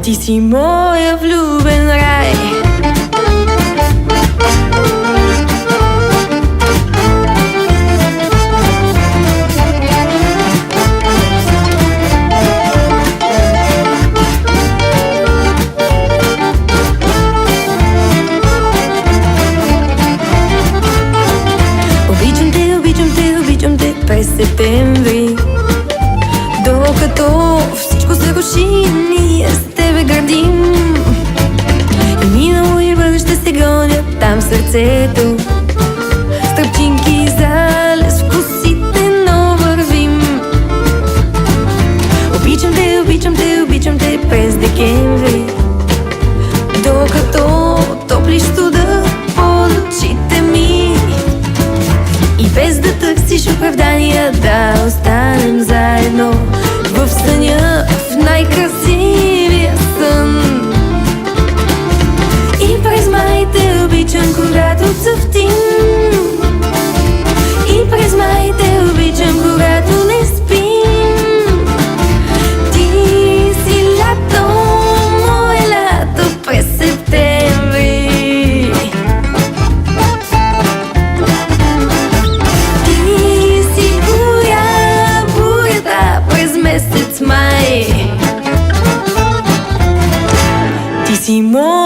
Ти си моя влюбен рай. Обичам те през септември, докато всичко се руши, ние с тебе градим. И минало и бъдеще се гонят там в сърцето, стръпчинки залез в косите, но вървим. Обичам те през декември, докато топлиш студа под очите ми. И без да търсиш оправдания, да останем заедно в съня, в най-красивия сън. И през май те обичам, когато цъфтим. И през май те обичам, когато не спим. Ти си лято, мое лято през септември. Месец май. Ти си мой